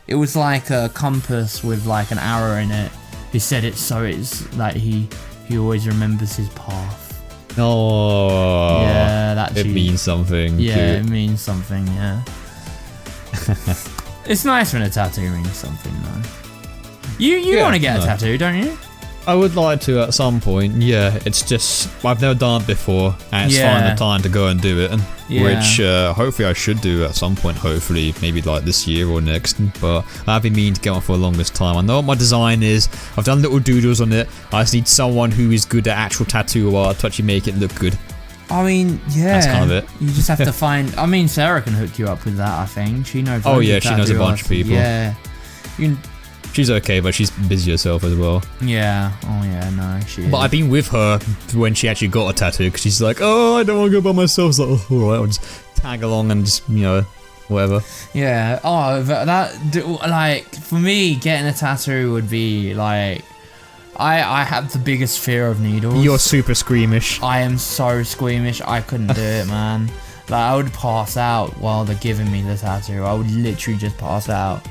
it was like a compass with, like, an arrow in it. He said it so it's, like, he always remembers his path. Oh, yeah, that it means something. Yeah, it means something. Yeah, it's nice when a tattoo means something, though. You want to get a tattoo, don't you? I would like to at some point. Yeah, it's just I've never done it before, and it's finding the time to go and do it, which hopefully I should do at some point. Hopefully, maybe like this year or next. But I've been meaning to get one for the longest time. I know what my design is. I've done little doodles on it. I just need someone who is good at actual tattoo art to actually make it look good. I mean, yeah. That's kind of it. You just have to find. I mean, Sarah can hook you up with that. I think she knows. Oh yeah, she knows a bunch of people. Yeah. She's okay, but she's busy herself as well. Yeah. Oh yeah, no, she is. But I've been with her when she actually got a tattoo, because she's like, oh, I don't want to go by myself. So like, oh, alright, I'll just tag along and just, whatever. Yeah. Oh, that, like, for me, getting a tattoo would be, like, I have the biggest fear of needles. You're super squeamish. I am so squeamish, I couldn't do it, man. Like, I would pass out while they're giving me the tattoo. I would literally just pass out.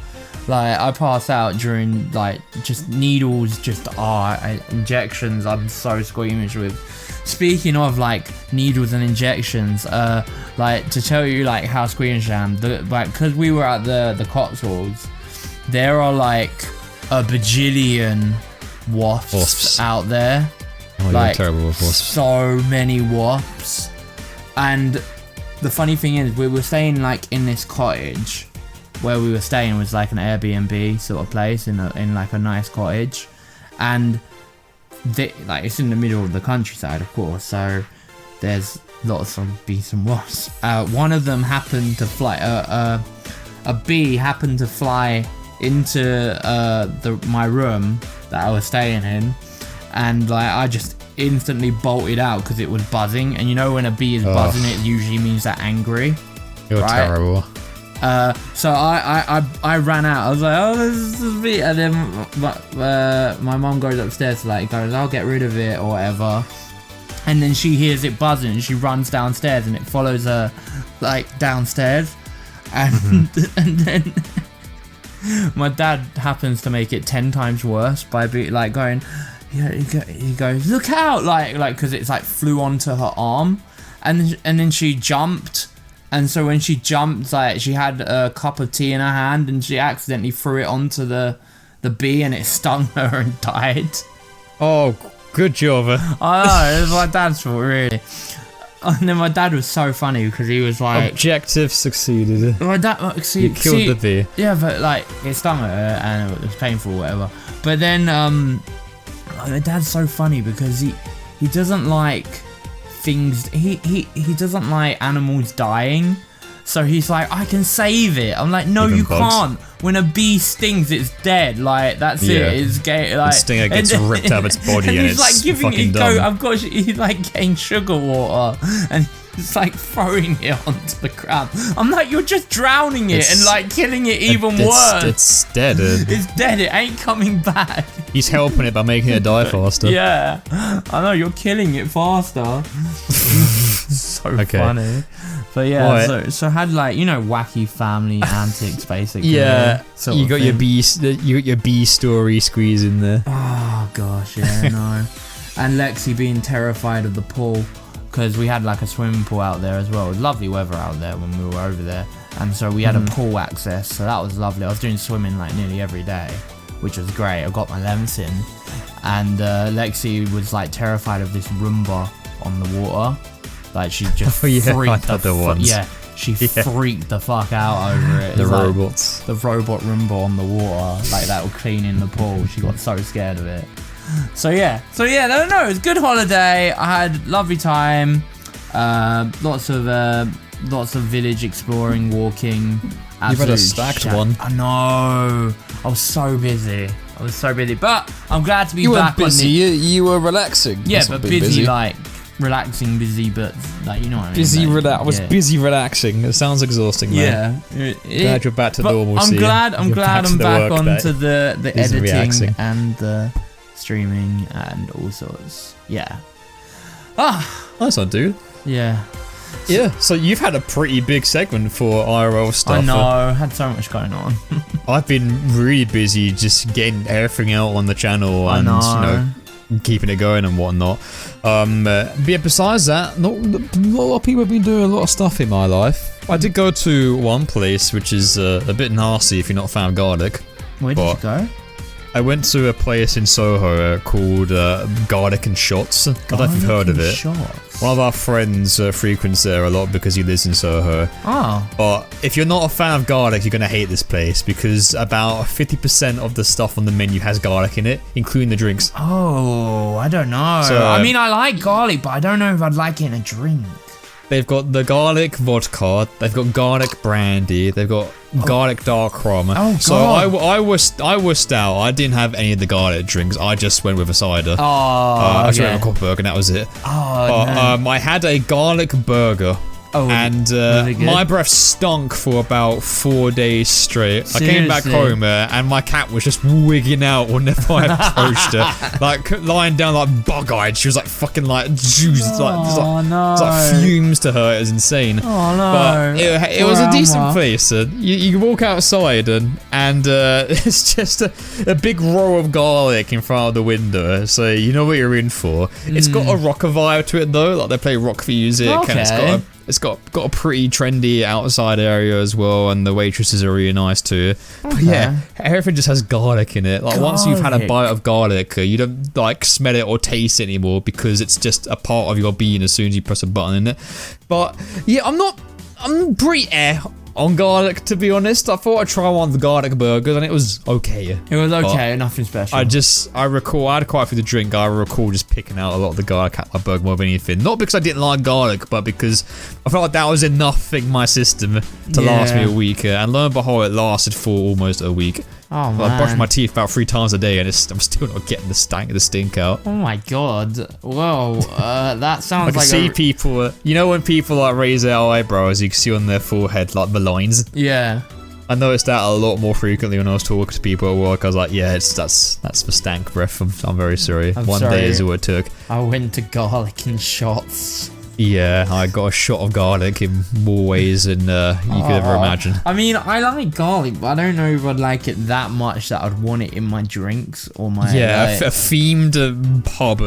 Like, I pass out during, like, just needles, injections. I'm so squeamish with. Speaking of, like, needles and injections, like, to tell you, like, how squeamish I am, like, because we were at the Cotswolds, there are, like, a bajillion wasps out there. Oh, like, you're terrible with wasps. So many wasps. And the funny thing is, we were staying, like, in this cottage. Where we were staying was like an Airbnb sort of place in like a nice cottage, and like it's in the middle of the countryside, of course. So there's lots of bees and wasps. One of them happened to fly. A bee happened to fly into my room that I was staying in, and like I just instantly bolted out because it was buzzing. And you know when a bee is buzzing, it usually means they're angry. You're terrible. So I ran out. I was like, oh, this is me. And then my mom goes upstairs, like, goes, I'll get rid of it or whatever. And then she hears it buzzing and she runs downstairs and it follows her, like, downstairs. And and then my dad happens to make it 10 times worse by going, yeah, he goes, look out, like, because it's like flew onto her arm, and then she jumped. And so when she jumped, like, she had a cup of tea in her hand and she accidentally threw it onto the bee and it stung her and died. Oh, good job. I know, it was my dad's fault, really. And then my dad was so funny because he was like... Objective succeeded. My dad, you killed the bee. Yeah, but, like, it stung her and it was painful or whatever. But then, my dad's so funny because he doesn't like... things, he doesn't like animals dying, so he's like, I can save it. I'm like, no, even you bugs. Can't. When a bee stings, it's dead. Like, that's it. It's gay. Like, the stinger gets ripped out of its body and he's it's like giving fucking it done. He's like getting sugar water and he's like throwing it onto the ground. I'm like, you're just drowning it and like killing it even worse. It's dead. It's dead. It ain't coming back. He's helping it by making it die faster. Yeah, I know, you're killing it faster. So funny. But yeah, so had like, wacky family antics basically. Yeah, you got your your B story squeeze in there. Oh gosh, yeah, no. And Lexi being terrified of the pool because we had like a swimming pool out there as well. It was lovely weather out there when we were over there, and so we had a pool access, so that was lovely. I was doing swimming like nearly every day, which was great. I got my lens in, and Lexi was like terrified of this Roomba on the water. Like she just freaked freaked the fuck out over it. The robots. Like the robot Roomba on the water, like that would clean in the pool. She got so scared of it. So yeah, no, it was a good holiday. I had lovely time. Lots of village exploring, walking. You've had a stacked one. I know. I was so busy. But I'm glad to be back. You were busy. You were relaxing. Yeah, but busy like. Relaxing, busy, but like, you know what I mean. I was busy relaxing. It sounds exhausting, man. Yeah. Glad you're back to normalcy. I'm glad I'm back onto the editing reacting. and the streaming and all sorts. Yeah. Nice one, dude. Yeah. So you've had a pretty big segment for IRL stuff. I know, had so much going on. I've been really busy just getting everything out on the channel and keeping it going and whatnot. But yeah, besides that, not a lot of people have been doing a lot of stuff in my life. I did go to one place which is a bit nasty if you're not a fan of garlic. Where did you go? I went to a place in Soho called Garlic and Shots. I don't know if you've heard of it. Shots. One of our friends frequents there a lot because he lives in Soho. Oh. But if you're not a fan of garlic, you're going to hate this place because about 50% of the stuff on the menu has garlic in it, including the drinks. Oh, I don't know. So, I mean, I like garlic, but I don't know if I'd like it in a drink. They've got the garlic vodka, they've got garlic brandy, they've got garlic dark rum. Oh, so I was stout. I didn't have any of the garlic drinks. I just went with a cider. I just went with a Cockburg and that was it. I had a garlic burger. And my breath stunk for about 4 days straight. Seriously? I came back home and my cat was just wigging out whenever I approached her, like lying down like bug-eyed. She was like fucking like juice, it's like fumes to her. It was insane. Oh no! But it was a decent place. You walk outside and it's just a big row of garlic in front of the window, so you know what you're in for. It's got a rocker vibe to it though, like they play rock music, and it's got a pretty trendy outside area as well, and the waitresses are really nice too. But yeah, everything just has garlic in it. Like once you've had a bite of garlic, you don't like smell it or taste it anymore because it's just a part of your being as soon as you press a button in it. But yeah, I'm pretty on garlic, to be honest. I thought I'd try one of the garlic burgers and it was okay. It was okay, nothing special. I recall, I had quite a few to drink. I recall just picking out a lot of the garlic at my burger more than anything. Not because I didn't like garlic, but because I felt like that was enough in my system to last me a week. And lo and behold, it lasted for almost a week. Oh man. I brush my teeth about 3 times a day and I'm still not getting the stink out. Oh my god. Whoa, that sounds like I can see people, you know when people like raise their eyebrows, you can see on their forehead like the lines? Yeah. I noticed that a lot more frequently when I was talking to people at work. I was like, yeah, that's the stank breath. I'm very sorry. One day is all it took. I went to Garlic and Shots. Yeah, I got a shot of garlic in more ways than you could ever imagine. I mean, I like garlic, but I don't know if I'd like it that much that I'd want it in my drinks or my... Yeah, a themed pub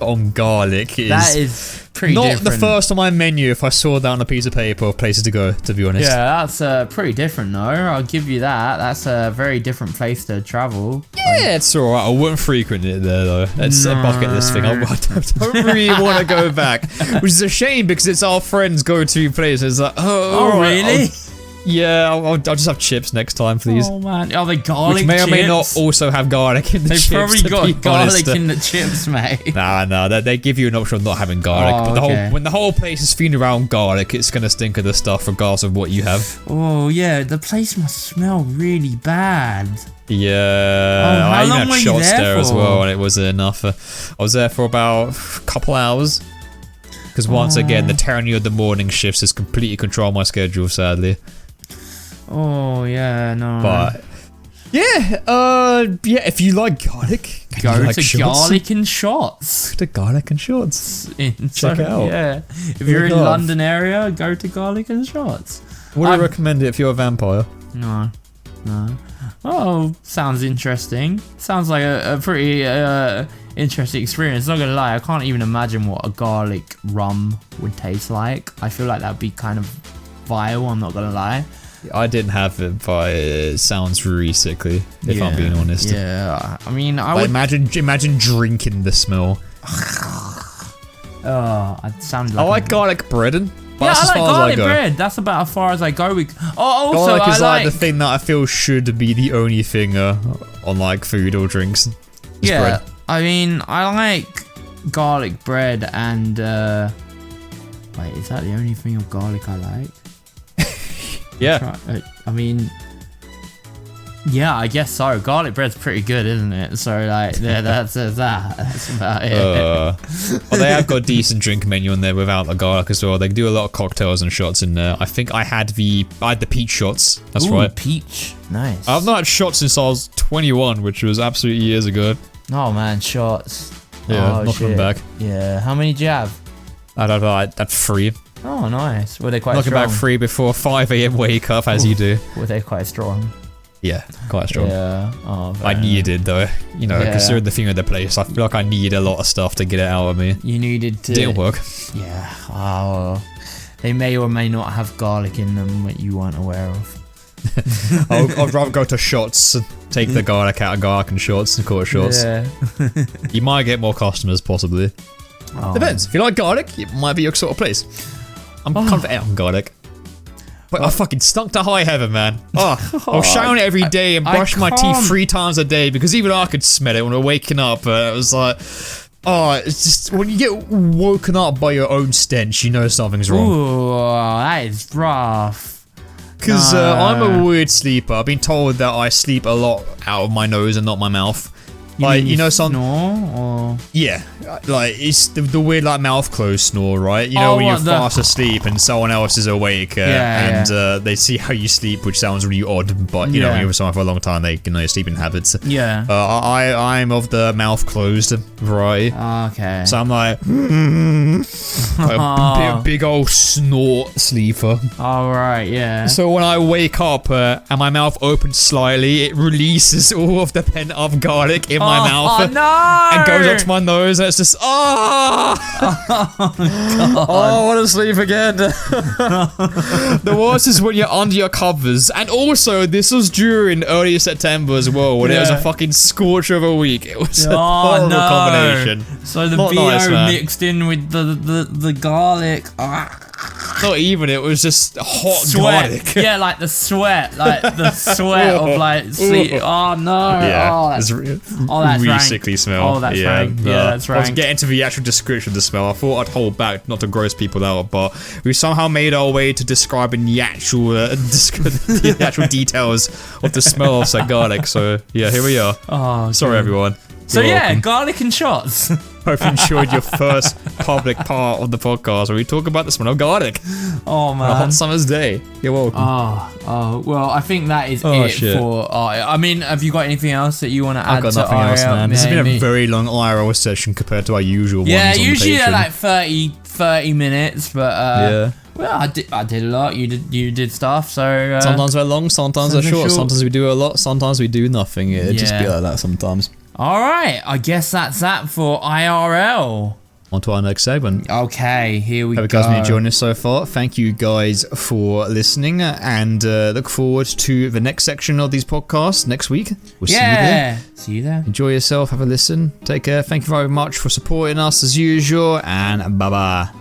on garlic is... That is pretty different. Not the first on my menu if I saw that on a piece of paper of places to go, to be honest. Yeah, that's pretty different though. I'll give you that. That's a very different place to travel. Yeah, it's alright. I wouldn't frequent it there though. It's a bucket list thing. I don't really want to go back. Which is a shame because it's our friends' go-to place. It's like, oh really? I'll just have chips next time, please. Oh man, are they garlic chips? Which may chips? or may not also have garlic in the chips. They've probably got garlic in the chips, mate. Nah, they give you an option of not having garlic. But when the whole place is themed around garlic, it's gonna stink of the stuff regardless of what you have. Oh yeah, the place must smell really bad. Yeah, I even had shots there as well, and it wasn't enough. I was there for about a couple hours. Because once again, the tyranny of the morning shifts has completely controlled my schedule, sadly. Oh, yeah, no. But Yeah, if you like garlic, go to Garlic and Shots. To Garlic and Shots. Check it out. Yeah. If you're in London area, go to Garlic and Shots. Would I recommend it if you're a vampire? No. Oh, sounds interesting. Sounds like a pretty interesting experience. Not gonna lie, I can't even imagine what a garlic rum would taste like. I feel like that'd be kind of vile, I'm not gonna lie. I didn't have it, but it sounds really sickly, if I'm being honest. Yeah, I mean, I would... Imagine drinking the smell. I sound like... I like garlic bread, but that's as I like far garlic as I go. bread. That's about as far as I go with... Oh, also, garlic is I like the thing that I feel should be the only thing on like food or drinks. Yeah, bread. I mean, I like garlic bread and... Wait, is that the only thing of garlic I like? Yeah. I mean, yeah, I guess so. Garlic bread's pretty good, isn't it? So, like, yeah, that's about it. Well, they have got a decent drink menu on there without the garlic as well. They do a lot of cocktails and shots in there. I think I had the peach shots. That's right. Peach. Nice. I've not had shots since I was 21, which was absolutely years ago. Oh, man, shots. Yeah, not coming back. Yeah. How many did you have? I don't know. I had 3. Oh, nice. Were they quite Knocking strong? back 3 before 5 a.m. wake up, as you do. Were they quite strong? Yeah, quite strong. Yeah. Oh, I needed though, considering the thing of the place. I feel like I needed a lot of stuff to get it out of me. You needed to. Didn't work. Yeah. Oh, they may or may not have garlic in them that you weren't aware of. I'd rather go to shots and take the garlic out of garlic and shots and call it shots. Yeah. You might get more customers, possibly. Oh. Depends. If you like garlic, it might be your sort of place. I'm kind of out on garlic. But I fucking stunk to high heaven, man. I was showering it every day and brush my teeth 3 times a day because even I could smell it when we're waking up. It was like, it's just when you get woken up by your own stench, you know something's wrong. Ooh, that is rough. Because I'm a weird sleeper. I've been told that I sleep a lot out of my nose and not my mouth. You know, snore or? Yeah, like it's the weird like mouth closed snore, right? You know when you're fast asleep and someone else is awake they see how you sleep, which sounds really odd, but you know when you're with someone for a long time, they know your sleeping habits. Yeah. I'm of the mouth closed variety. Okay. So I'm like, a big old snort sleeper. All right, yeah. So when I wake up and my mouth opens slightly, it releases all of the pent up garlic in my mouth and goes up to my nose, and it's just I want to sleep again. The worst is when you're under your covers, and also this was during early September as well, when it was a fucking scorcher of a week. It was a horrible combination. So the BO mixed in with the garlic. Not even, it was just hot sweat. garlic. Yeah, like the sweat of like sleep. Oh no. Yeah. That's really sickly smell. Oh, that's rank. Yeah, that's rank. I was getting to the actual description of the smell. I thought I'd hold back not to gross people out, but we somehow made our way to describing the actual the actual details of the smell of garlic. So yeah, here we are. Oh, sorry everyone. So garlic and shots. Hope you enjoyed your first public part of the podcast where we talk about the smell of garlic. Oh man, on a hot summer's day. You're welcome. Well, I think that is it for. I mean, have you got anything else that you want to add? I've got to nothing else, man. This has been a very long IRL session compared to our usual ones. Yeah, on usually the they're like 30 minutes, but well, I did a lot. You did stuff. So sometimes they're long, sometimes they're short. Sometimes we do a lot, sometimes we do nothing. It just be like that sometimes. All right, I guess that's that for IRL. On to our next segment. Okay, here we go. Hope you guys have been enjoying us so far. Thank you guys for listening, and look forward to the next section of these podcasts next week. We'll see you there. See you there. Enjoy yourself, have a listen. Take care. Thank you very much for supporting us as usual, and bye-bye.